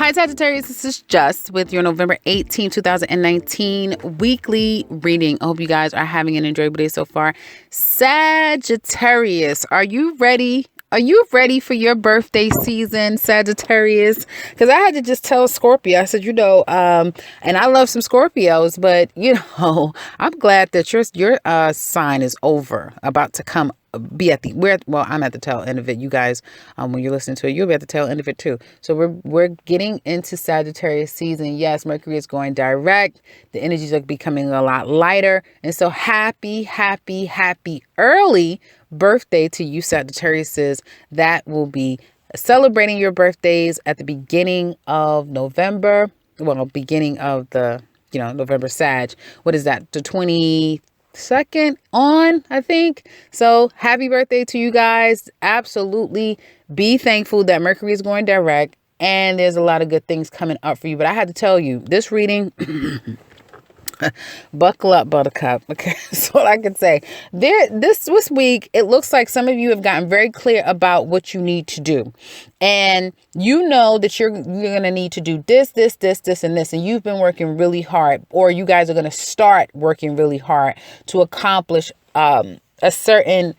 Hi, Sagittarius. This is Just with your November 18, 2019 weekly reading. I hope you guys are having an enjoyable day so far. Sagittarius, are you ready? Are you ready for your birthday season, Sagittarius? Because I had to just tell Scorpio, I said, and I love some Scorpios, but, I'm glad that your sign is about to come be at the I'm at the tail end of it. You guys, when you're listening to it, you'll be at the tail end of it too. So we're getting into Sagittarius season. Yes, Mercury is going direct. The energies are becoming a lot lighter, and so happy early birthday to you, Sagittariuses. That will be celebrating your birthdays at the beginning of November. Well, beginning of the November Sag. What is that? The 22nd on, I think. So happy birthday to you guys. Absolutely be thankful that Mercury is going direct and there's a lot of good things coming up for you. But I had to tell you, this reading, buckle up, buttercup. Okay, that's all I can say. This week, it looks like some of you have gotten very clear about what you need to do. And you know that you're going to need to do this, and this. And you've been working really hard, or you guys are going to start working really hard to accomplish a certain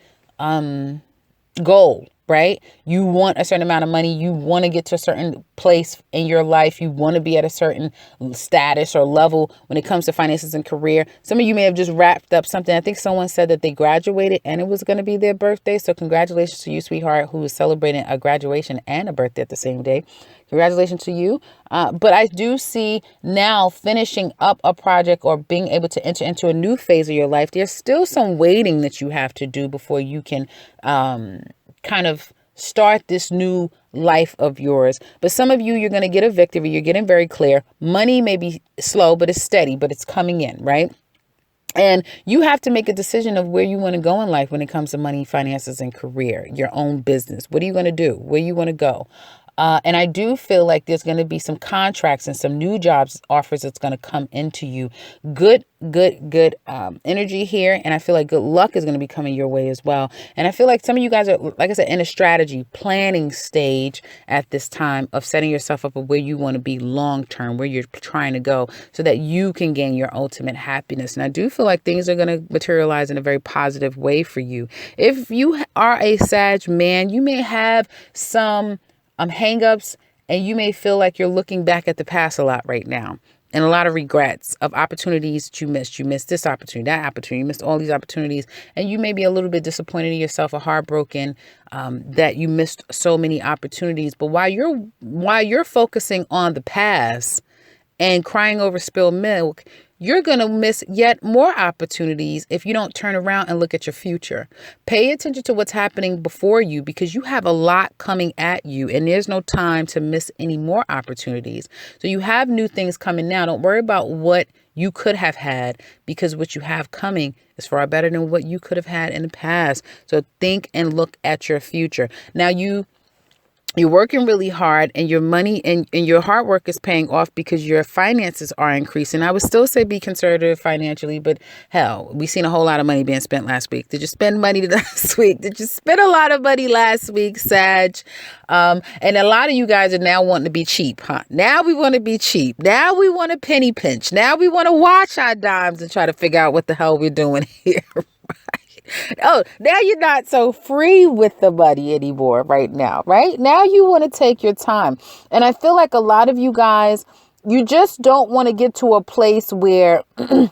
goal. Right? You want a certain amount of money. You want to get to a certain place in your life. You want to be at a certain status or level when it comes to finances and career. Some of you may have just wrapped up something. I think someone said that they graduated and it was going to be their birthday. So congratulations to you, sweetheart, who is celebrating a graduation and a birthday at the same day. Congratulations to you. But I do see now finishing up a project or being able to enter into a new phase of your life. There's still some waiting that you have to do before you can kind of start this new life of yours. But some of you, you're going to get a victory. You're getting very clear. Money may be slow, but it's steady, but it's coming in, right? And you have to make a decision of where you want to go in life when it comes to money, finances, and career, your own business. What are you going to do? Where you want to go? And I do feel like there's going to be some contracts and some new jobs offers that's going to come into you. Good energy here. And I feel like good luck is going to be coming your way as well. And I feel like some of you guys are, like I said, in a strategy planning stage at this time of setting yourself up of where you want to be long term, where you're trying to go so that you can gain your ultimate happiness. And I do feel like things are going to materialize in a very positive way for you. If you are a Sag man, you may have some hang-ups, and you may feel like you're looking back at the past a lot right now and a lot of regrets of opportunities that you missed. You missed this opportunity, that opportunity, you missed all these opportunities, and you may be a little bit disappointed in yourself or heartbroken that you missed so many opportunities. But while you're focusing on the past and crying over spilled milk, you're going to miss yet more opportunities if you don't turn around and look at your future. Pay attention to what's happening before you because you have a lot coming at you and there's no time to miss any more opportunities. So you have new things coming now. Don't worry about what you could have had because what you have coming is far better than what you could have had in the past. So think and look at your future. Now you're working really hard and your money and your hard work is paying off because your finances are increasing. I would still say be conservative financially, but hell, we seen a whole lot of money being spent last week. Did you spend money last week? Did you spend a lot of money last week, Sag? And a lot of you guys are now wanting to be cheap, huh? Now we want to be cheap. Now we want to penny pinch. Now we want to watch our dimes and try to figure out what the hell we're doing here. Oh, now you're not so free with the money anymore right now, right? Now you want to take your time. And I feel like a lot of you guys, you just don't want to get to a place where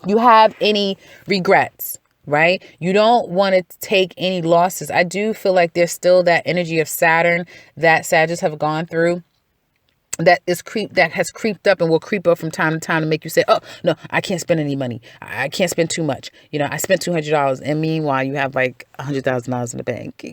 you have any regrets, right? You don't want to take any losses. I do feel like there's still that energy of Saturn that Sagittarius have gone through. That has creeped up and will creep up from time to time to make you say, oh, no, I can't spend any money. I can't spend too much. I spent $200 and meanwhile you have like $100,000 in the bank,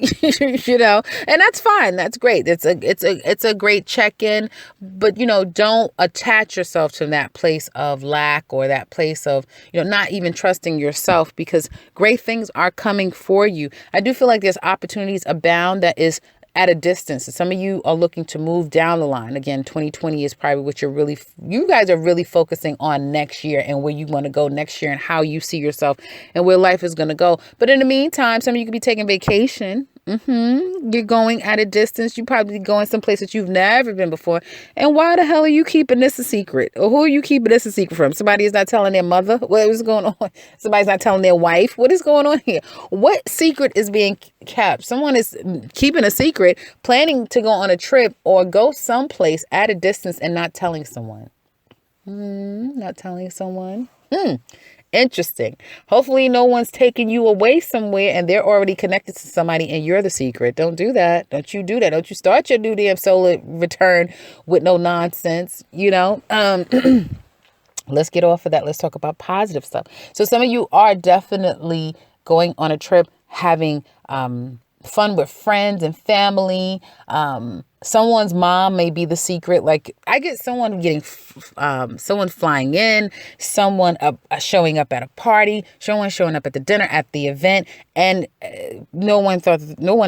and that's fine. That's great. It's a great check-in, but don't attach yourself to that place of lack or that place of, not even trusting yourself because great things are coming for you. I do feel like there's opportunities abound that is at a distance. Some of you are looking to move down the line. Again, 2020 is probably what you guys are really focusing on next year and where you want to go next year and how you see yourself and where life is going to go. But in the meantime, some of you could be taking vacation. You're going at a distance. You probably going someplace that you've never been before. And why the hell are you keeping this a secret? Or who are you keeping this a secret from? Somebody is not telling their mother what is going on. Somebody's not telling their wife. What is going on here? What secret is being kept? Someone is keeping a secret, planning to go on a trip or go someplace at a distance and not telling someone. Not telling someone. Interesting. Hopefully no one's taking you away somewhere and they're already connected to somebody and you're the secret. Don't do that. Don't you do that. Don't you start your new damn solar return with no nonsense, Let's get off of that. Let's talk about positive stuff. So some of you are definitely going on a trip, having fun with friends and family. Someone's mom may be the secret. Like I get someone getting, someone flying in, someone showing up at a party, someone showing up at the dinner, at the event. And no one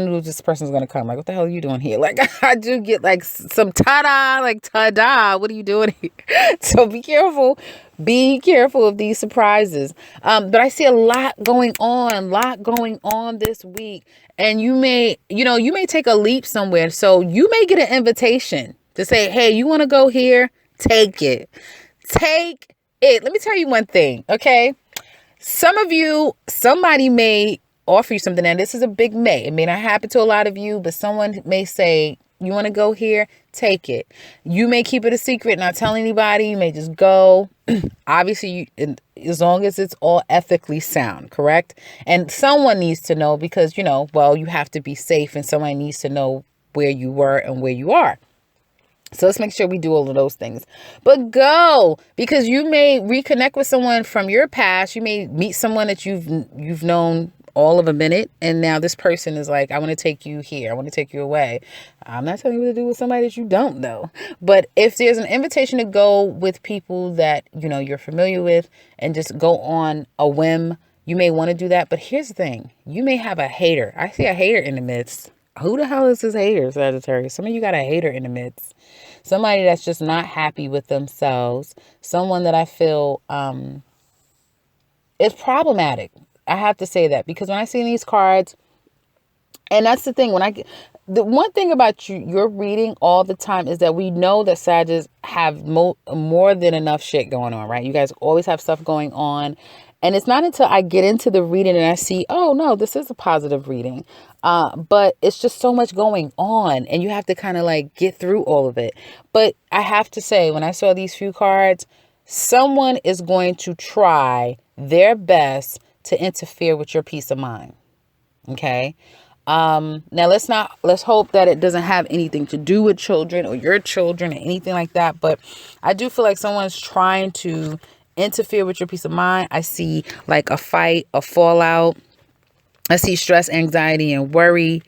knew this person was going to come. Like, what the hell are you doing here? Like I do get like some tada, like tada. What are you doing here? So be careful. Be careful of these surprises. But I see a lot going on this week. And you may take a leap somewhere. So you may get an invitation to say, hey, you want to go here? Take it. Take it. Let me tell you one thing. Okay. Some of you, somebody may offer you something. And this is a big may. It may not happen to a lot of you, but someone may say, you want to go here? Take it. You may keep it a secret, not tell anybody. You may just go. Obviously, as long as it's all ethically sound, correct? And someone needs to know because, you have to be safe and someone needs to know where you were and where you are. So let's make sure we do all of those things. But go, because you may reconnect with someone from your past. You may meet someone that you've known all of a minute. And now this person is like, I want to take you here. I want to take you away. I'm not telling you what to do with somebody that you don't know. But if there's an invitation to go with people that, you're familiar with and just go on a whim, you may want to do that. But here's the thing. You may have a hater. I see a hater in the midst. Who the hell is this hater, Sagittarius? Some of you got a hater in the midst. Somebody that's just not happy with themselves. Someone that I feel is problematic. I have to say that because when I see these cards, and that's the thing, the one thing about you're reading all the time is that we know that Sagittarius have more than enough shit going on, right? You guys always have stuff going on. And it's not until I get into the reading and I see, oh no, this is a positive reading. But it's just so much going on and you have to kind of like get through all of it. But I have to say, when I saw these few cards, someone is going to try their best to interfere with your peace of mind. Okay. Now let's hope that it doesn't have anything to do with children or your children or anything like that. But I do feel like someone's trying to interfere with your peace of mind. I see like a fight, a fallout. I see stress, anxiety, and worry.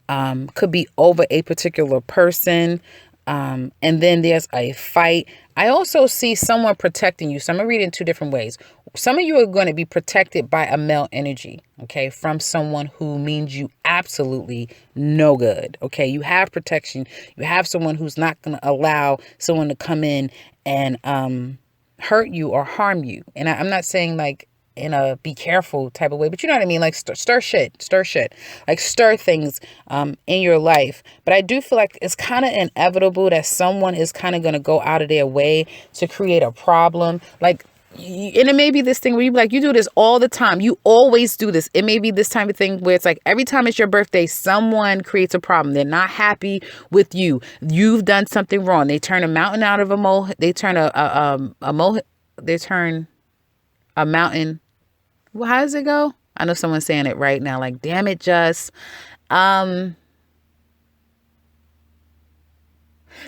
Could be over a particular person. And then there's a fight. I also see someone protecting you. So I'm going to read it in two different ways. Some of you are going to be protected by a male energy, okay, from someone who means you absolutely no good, okay? You have protection. You have someone who's not going to allow someone to come in and hurt you or harm you. And I'm not saying like in a be careful type of way, but you know what I mean? Like stir shit, like stir things in your life. But I do feel like it's kind of inevitable that someone is kind of going to go out of their way to create a problem. Like, and it may be this thing where you be like, you do this all the time. You always do this. It may be this type of thing where it's like every time it's your birthday, someone creates a problem. They're not happy with you. You've done something wrong. They turn a mountain out of a mole. They turn they turn a mountain. Well, how does it go? I know someone's saying it right now. Like, damn it, just.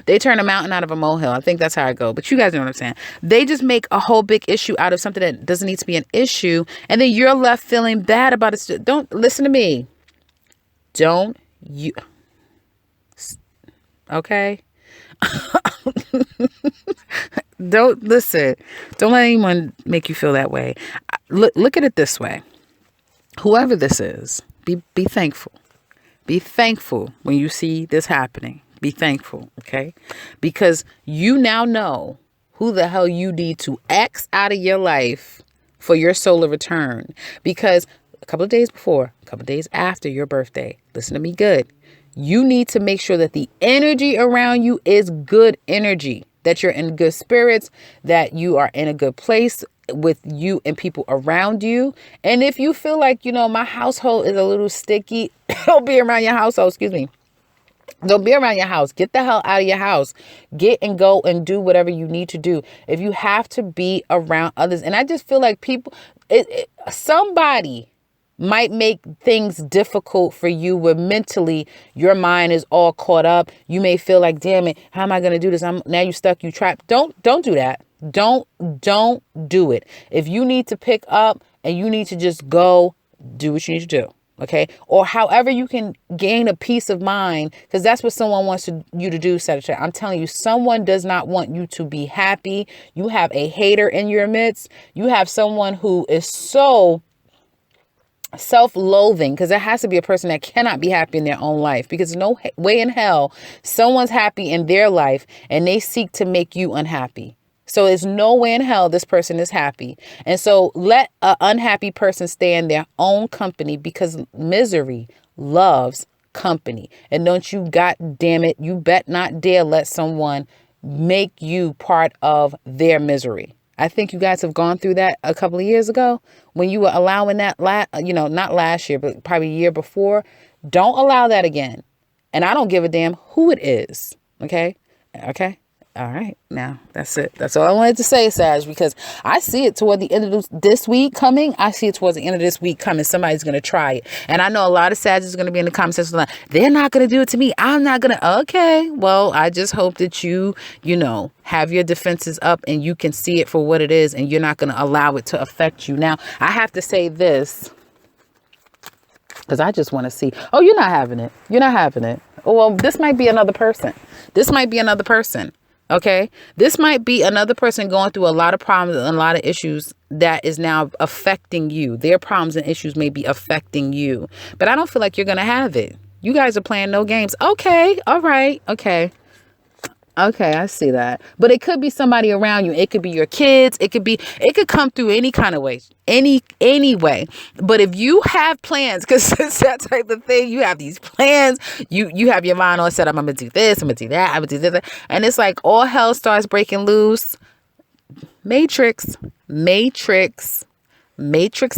They turn a mountain out of a molehill. I think that's how it goes. But you guys know what I'm saying. They just make a whole big issue out of something that doesn't need to be an issue. And then you're left feeling bad about it. Don't listen to me. Don't you. Okay. Don't listen. Don't let anyone make you feel that way. Look at it this way. Whoever this is, be thankful. Be thankful when you see this happening. Be thankful, okay? Because you now know who the hell you need to X out of your life for your solar return. Because a couple of days before, a couple of days after your birthday, listen to me good. You need to make sure that the energy around you is good energy, that you're in good spirits, that you are in a good place with you and people around you. And if you feel like, my household is a little sticky, don't be around your household, excuse me. Don't be around your house. Get the hell out of your house. Get and go and do whatever you need to do. If you have to be around others. And I just feel like somebody might make things difficult for you where mentally your mind is all caught up. You may feel like, damn it, how am I going to do this? Now you stuck, you trapped. Don't do that. Don't do it. If you need to pick up and you need to just go, do what you need to do. Okay. Or however you can gain a peace of mind, because that's what someone wants you to do, Sagittarius. I'm telling you, someone does not want you to be happy. You have a hater in your midst. You have someone who is so self-loathing, because there has to be a person that cannot be happy in their own life, because no way in hell someone's happy in their life and they seek to make you unhappy. So there's no way in hell this person is happy. And so let an unhappy person stay in their own company, because misery loves company. And don't you, God damn it, you bet not dare let someone make you part of their misery. I think you guys have gone through that a couple of years ago when you were allowing that, not last year, but probably a year before. Don't allow that again. And I don't give a damn who it is. Okay. Okay. All right. Now that's it. That's all I wanted to say, Sag, because I see it toward the end of this week coming. I see it towards the end of this week coming. Somebody's going to try it. And I know a lot of Sagittarius is going to be in the comment section like, they're not going to do it to me. I'm not going to. Okay. Well, I just hope that you have your defenses up and you can see it for what it is, and you're not going to allow it to affect you. Now, I have to say this, because I just want to see, oh, you're not having it. You're not having it. Oh, well, this might be another person. This might be another person. Okay, this might be another person going through a lot of problems and a lot of issues that is now affecting you. Their problems and issues may be affecting you, but I don't feel like you're going to have it. You guys are playing no games. Okay. All right. Okay. Okay, I see that. But it could be somebody around you. It could be your kids. It could come through any kind of way, any way. But if you have plans, because it's that type of thing, you have these plans, you have your mind all set up. I'm going to do this. I'm going to do that. I'm going to do this. And it's like all hell starts breaking loose. Matrix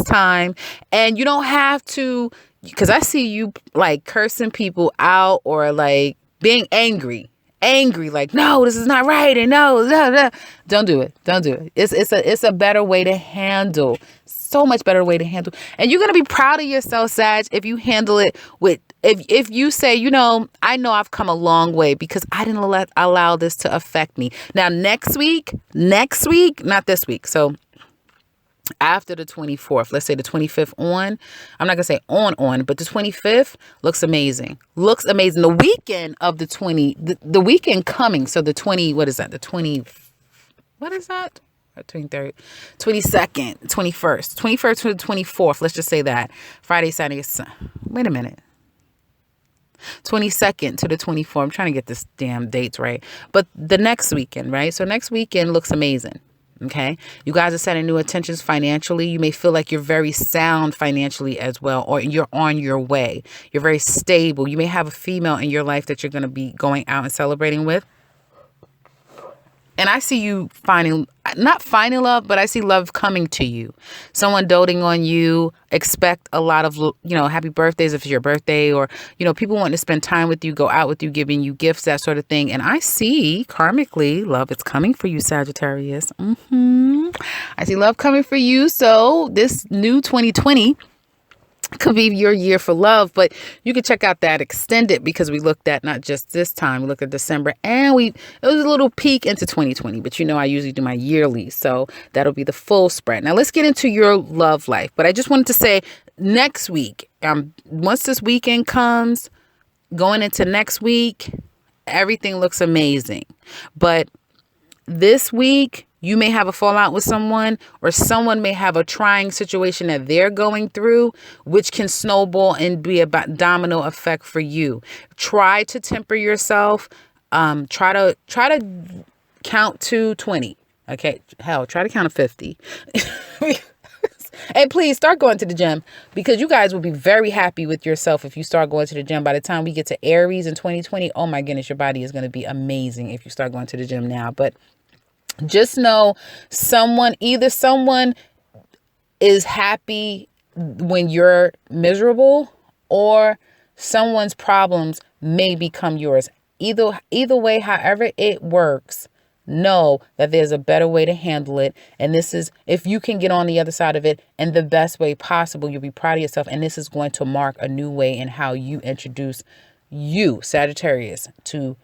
time. And you don't have to, because I see you like cursing people out or like being angry, like, no, this is not right. And no, don't do it. It's a better way to handle, so much better way to handle. And you're going to be proud of yourself, Sag, if you handle it with, if you say, I know I've come a long way because I didn't allow this to affect me. Now, next week, not this week. So after the 24th, let's say the 25th on, I'm not going to say on, but the 25th looks amazing. The weekend of the weekend coming. So the 20, what is that? The 20, what is that? 23rd, 22nd, 21st to the 24th. Let's just say that. Friday, Saturday, wait a minute. 22nd to the 24th. I'm trying to get this damn dates right. But the next weekend, right? So next weekend looks amazing. Okay. You guys are setting new intentions financially. You may feel like you're very sound financially as well, or you're on your way. You're very stable. You may have a female in your life that you're going to be going out and celebrating with. And I see you not finding love, but I see love coming to you. Someone doting on you. Expect a lot of, happy birthdays if it's your birthday, or, people wanting to spend time with you, go out with you, giving you gifts, that sort of thing. And I see karmically love is coming for you, Sagittarius. I see love coming for you. So this new 2020 could be your year for love, but you can check out that extended, because we looked at not just this time, we looked at December, and it was a little peek into 2020, but I usually do my yearly, so that'll be the full spread. Now let's get into your love life, but I just wanted to say next week, once this weekend comes, going into next week, everything looks amazing. But this week, you may have a fallout with someone, or someone may have a trying situation that they're going through, which can snowball and be a domino effect for you. Try to temper yourself. Try to count to 20. Okay. Hell, try to count to 50. And please start going to the gym, because you guys will be very happy with yourself if you start going to the gym. By the time we get to Aries in 2020, oh my goodness, your body is going to be amazing if you start going to the gym now. But just know either someone is happy when you're miserable, or someone's problems may become yours. Either way, however it works, know that there's a better way to handle it. And this is, if you can get on the other side of it in the best way possible, you'll be proud of yourself. And this is going to mark a new way in how you introduce you, Sagittarius, to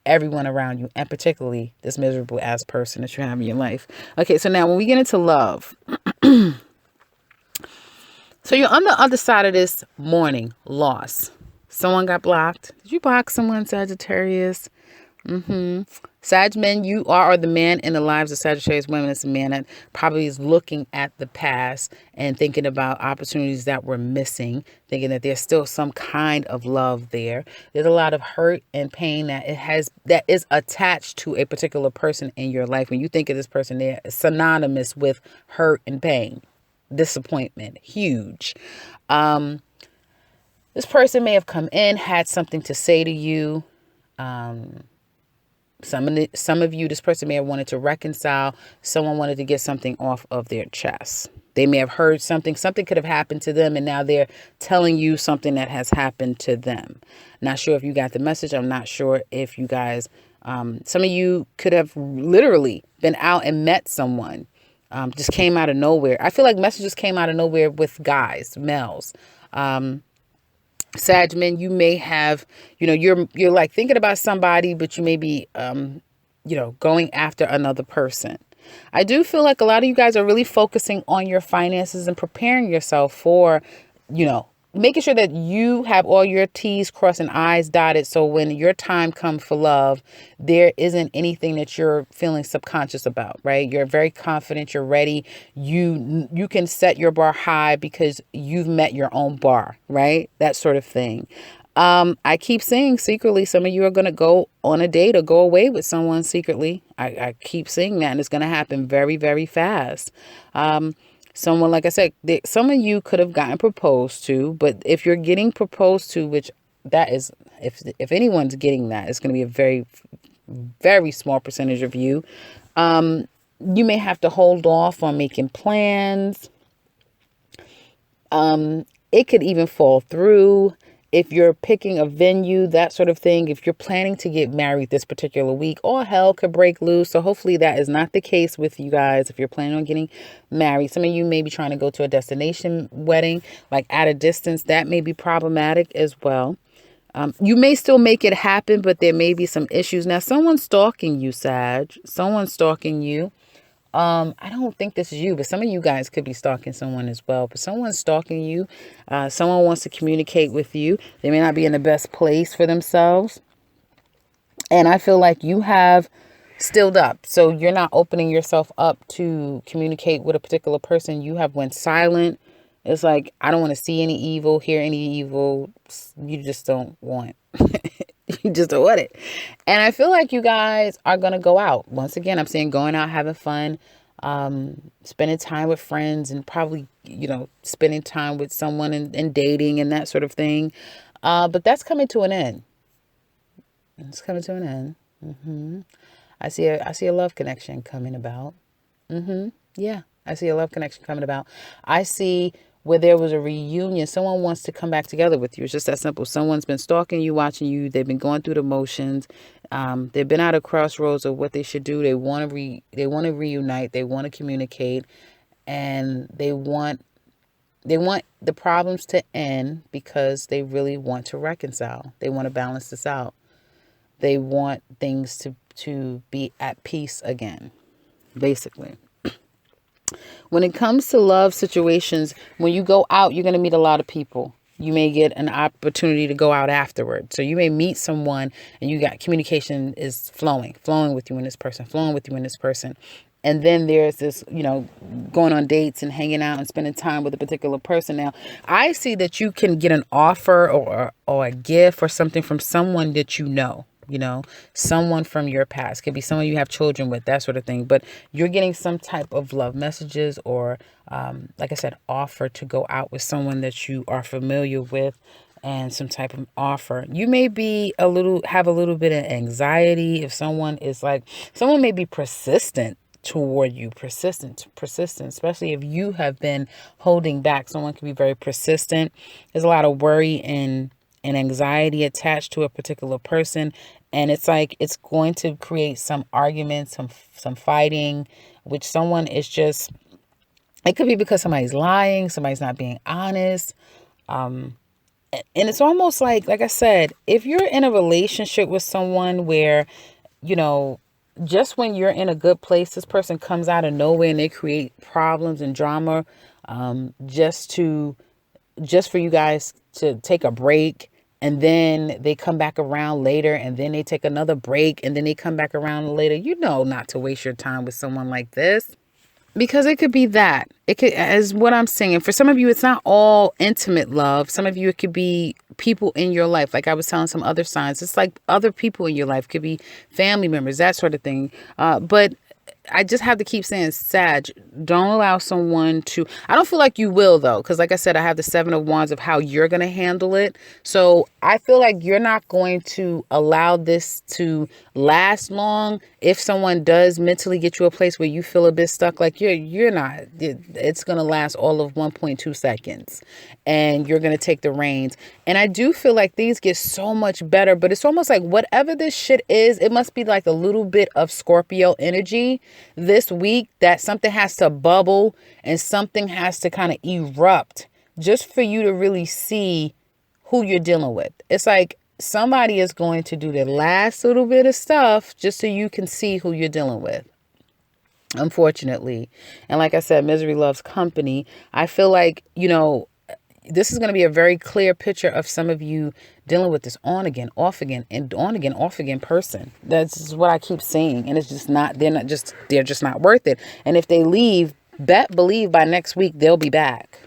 everyone around you, and particularly this miserable ass person that you have in your life. Okay, so now when we get into love, so you're on the other side of this mourning, loss. Someone got blocked. Did you block someone, Sagittarius? Sag men, you are the man in the lives of Sagittarius women. It's a man that probably is looking at the past and thinking about opportunities that were missing, thinking that there's still some kind of love there. There's a lot of hurt and pain that is attached to a particular person in your life. When you think of this person, they're synonymous with hurt and pain, disappointment, huge. This person may have come in, had something to say to you. Some of you, this person may have wanted to reconcile. Someone wanted to get something off of their chest. They may have heard something could have happened to them, and now they're telling you something that has happened to them. Not sure if you got the message. I'm not sure if you guys, some of you could have literally been out and met someone, just came out of nowhere. I feel like messages came out of nowhere with guys, males. Sag men, you may have, you're like thinking about somebody, but you may be, going after another person. I do feel like a lot of you guys are really focusing on your finances and preparing yourself for, making sure that you have all your T's crossed and I's dotted. So when your time comes for love, there isn't anything that you're feeling subconscious about, right? You're very confident. You're ready. You can set your bar high because you've met your own bar, right? That sort of thing. I keep saying secretly, some of you are going to go on a date or go away with someone secretly. I keep saying that, and it's going to happen very, very fast. Someone, like I said, some of you could have gotten proposed to, but if you're getting proposed to, which that is, if anyone's getting that, it's going to be a very, very small percentage of you. You may have to hold off on making plans. It could even fall through. If you're picking a venue, that sort of thing, if you're planning to get married this particular week, all hell could break loose. So hopefully that is not the case with you guys. If you're planning on getting married, some of you may be trying to go to a destination wedding, like at a distance. That may be problematic as well. You may still make it happen, but there may be some issues. Now, someone's stalking you, Sag. Someone's stalking you. I don't think this is you, but some of you guys could be stalking someone as well. But someone's stalking you. Someone wants to communicate with you. They may not be in the best place for themselves. And I feel like you have stilled up. So you're not opening yourself up to communicate with a particular person. You have went silent. It's like, I don't want to see any evil, hear any evil. You just don't want. You just don't want it. And I feel like you guys are going to go out. Once again, I'm saying going out, having fun, spending time with friends, and probably, spending time with someone and dating and that sort of thing. But that's coming to an end. It's coming to an end. I see a love connection coming about. Yeah, I see a love connection coming about. I see where there was a reunion. Someone wants to come back together with you. It's just that simple. Someone's been stalking you, watching you. They've been going through the motions. They've been at a crossroads of what they should do. They want to reunite. They want to communicate, and they want the problems to end because they really want to reconcile. They want to balance this out. They want things to be at peace again, basically. When it comes to love situations, when you go out, you're going to meet a lot of people. You may get an opportunity to go out afterward. So you may meet someone and you got communication is flowing with you and this person, And then there's this, going on dates and hanging out and spending time with a particular person. Now, I see that you can get an offer or a gift or something from someone that you know. someone from your past. Could be someone you have children with, that sort of thing. But you're getting some type of love messages or, like I said, offer to go out with someone that you are familiar with, and some type of offer. You may be have a little bit of anxiety if someone may be persistent toward you, persistent, especially if you have been holding back. Someone can be very persistent. There's a lot of worry and anxiety attached to a particular person, and it's going to create some arguments, some fighting, which someone is just, it could be because somebody's lying, somebody's not being honest. And it's almost like I said, if you're in a relationship with someone where, just when you're in a good place, this person comes out of nowhere and they create problems and drama, just for you guys to take a break, and then they come back around later, and then they take another break, and then they come back around later. Not to waste your time with someone like this. Because it could be that. It could, as what I'm saying, for some of you, it's not all intimate love. Some of you, it could be people in your life. Like I was telling some other signs, it's like other people in your life. Could be family members, that sort of thing. But I just have to keep saying, Sag, don't allow someone to, I don't feel like you will though. Cause like I said, I have the 7 of Wands of how you're going to handle it. So I feel like you're not going to allow this to last long. If someone does mentally get you a place where you feel a bit stuck, like you're not, it's going to last all of 1.2 seconds and you're going to take the reins. And I do feel like things get so much better, but it's almost like whatever this shit is, it must be like a little bit of Scorpio energy this week, that something has to bubble and something has to kind of erupt just for you to really see who you're dealing with. It's like somebody is going to do the last little bit of stuff just so you can see who you're dealing with, unfortunately. And like I said, misery loves company. I feel like, this is going to be a very clear picture of some of you dealing with this on again, off again, and on again, off again person. That's what I keep saying. And it's just not, they're just not worth it. And if they leave, believe by next week, they'll be back.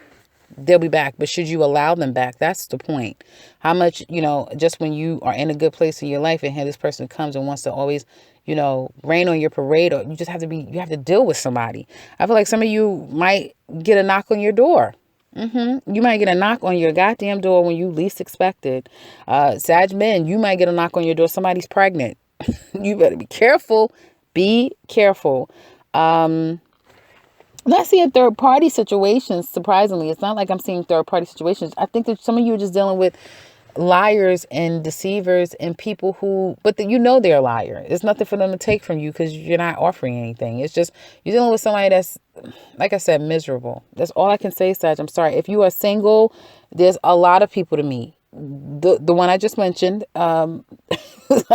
They'll be back. But should you allow them back? That's the point. How much, just when you are in a good place in your life and here this person comes and wants to always, rain on your parade, or you have to deal with somebody. I feel like some of you might get a knock on your door. You might get a knock on your goddamn door when you least expect it. Sag men, you might get a knock on your door. Somebody's pregnant. You better be careful. Be careful. I'm not seeing third party situations. Surprisingly, it's not like I'm seeing third party situations. I think that some of you are just dealing with liars and deceivers and people who, but they're a liar. There's nothing for them to take from you because you're not offering anything. It's just you're dealing with somebody that's, like I said, miserable. That's all I can say, Sag. I'm sorry. If you are single, there's a lot of people to meet. The one I just mentioned, a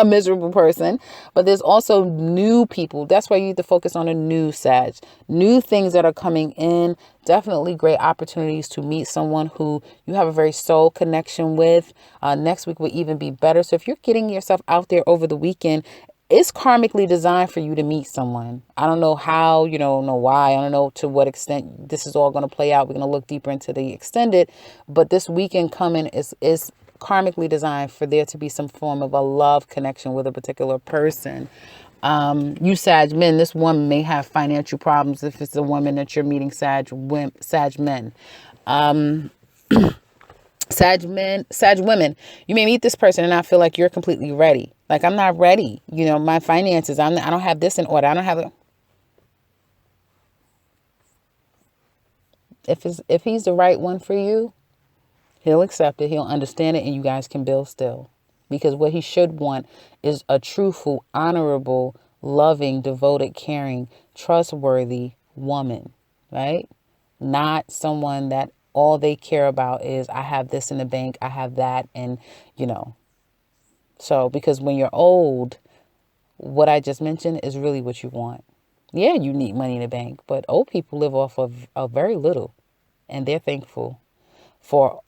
miserable person, but there's also new people. That's why you need to focus on a new Sag, new things that are coming in. Definitely great opportunities to meet someone who you have a very soul connection with. Next week will even be better. So if you're getting yourself out there over the weekend, it's karmically designed for you to meet someone. I don't know how, don't know why. I don't know to what extent this is all going to play out. We're going to look deeper into the extended, but this weekend coming is karmically designed for there to be some form of a love connection with a particular person. You Sag men, this woman may have financial problems if it's a woman that you're meeting. Sag men. Sag women, you may meet this person and not feel like you're completely ready. Like, I'm not ready. My finances, I don't have this in order. I don't have it. If he's the right one for you, he'll accept it. He'll understand it, and you guys can build still. Because what he should want is a truthful, honorable, loving, devoted, caring, trustworthy woman, right? Not someone that all they care about is, I have this in the bank, I have that, and, So, because when you're old, what I just mentioned is really what you want. Yeah, you need money in the bank, but old people live off of very little, and they're thankful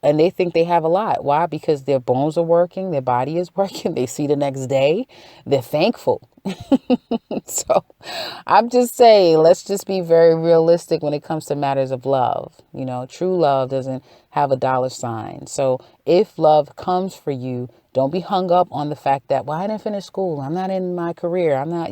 and they think they have a lot. Why? Because their bones are working, their body is working, they see the next day, they're thankful. So I'm just saying, let's just be very realistic when it comes to matters of love. True love doesn't have a dollar sign. So if love comes for you, Don't be hung up on the fact that, well, I didn't finish school. I'm not in my career. I'm not,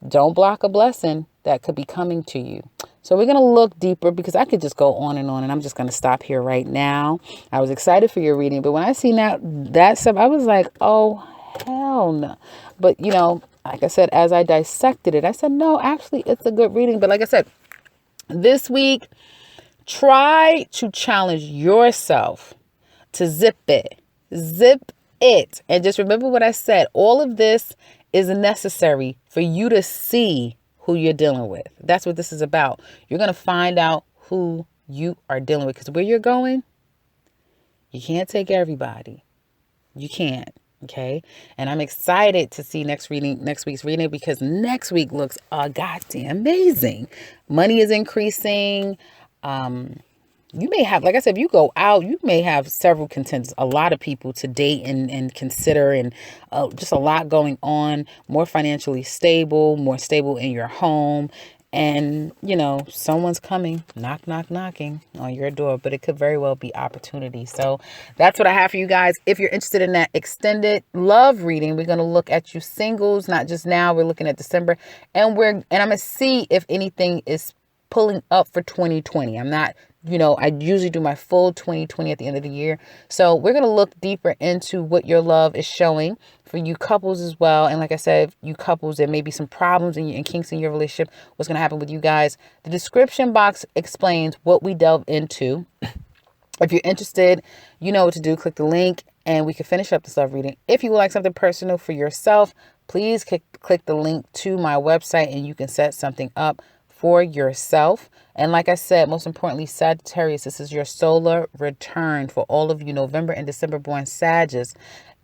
don't block a blessing that could be coming to you. So we're going to look deeper, because I could just go on, and I'm just going to stop here right now. I was excited for your reading, but when I seen that stuff, I was like, oh, hell no. But, like I said, as I dissected it, I said, no, actually, it's a good reading. But like I said, this week, try to challenge yourself to zip it. Zip it. And just remember what I said. All of this is necessary for you to see who you're dealing with. That's what this is about. You're going to find out who you are dealing with, because where you're going, you can't take everybody. You can't. Okay. And I'm excited to see next week's reading, because next week looks goddamn amazing. Money is increasing. You may have, like I said, if you go out, you may have several contenders, a lot of people to date and consider, and just a lot going on, more financially stable, more stable in your home. And, someone's coming, knocking on your door, but it could very well be opportunity. So that's what I have for you guys. If you're interested in that extended love reading, we're going to look at you singles, not just now. We're looking at December, and I'm going to see if anything is pulling up for 2020. I'm not, I usually do my full 2020 at the end of the year. So we're going to look deeper into what your love is showing for you couples as well. And like I said, you couples, there may be some problems and kinks in your relationship. What's going to happen with you guys? The description box explains what we delve into. If you're interested, you know what to do. Click the link and we can finish up this love reading. If you would like something personal for yourself, please click the link to my website and you can set something up for yourself. And like I said, most importantly, Sagittarius, this is your solar return for all of you November and December born Sagittarius.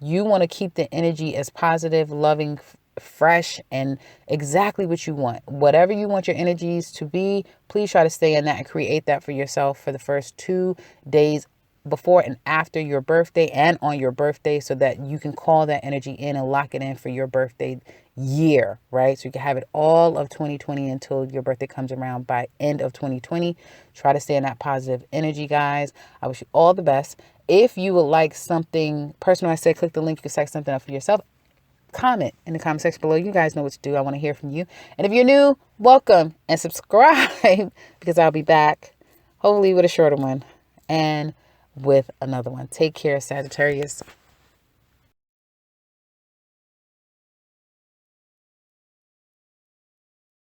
You want to keep the energy as positive, loving, fresh, and exactly what you want. Whatever you want your energies to be, please try to stay in that and create that for yourself for the first 2 days before and after your birthday and on your birthday, so that you can call that energy in and lock it in for your birthday year, right? So you can have it all of 2020 until your birthday comes around by end of 2020. Try to stay in that positive energy, guys. I wish you all the best. If you would like something personal, I said click the link. You can set something up for yourself. Comment in the comment section below. You guys know what to do. I want to hear from you. And if you're new, welcome and subscribe, because I'll be back hopefully with a shorter one and with another one. Take care, Sagittarius.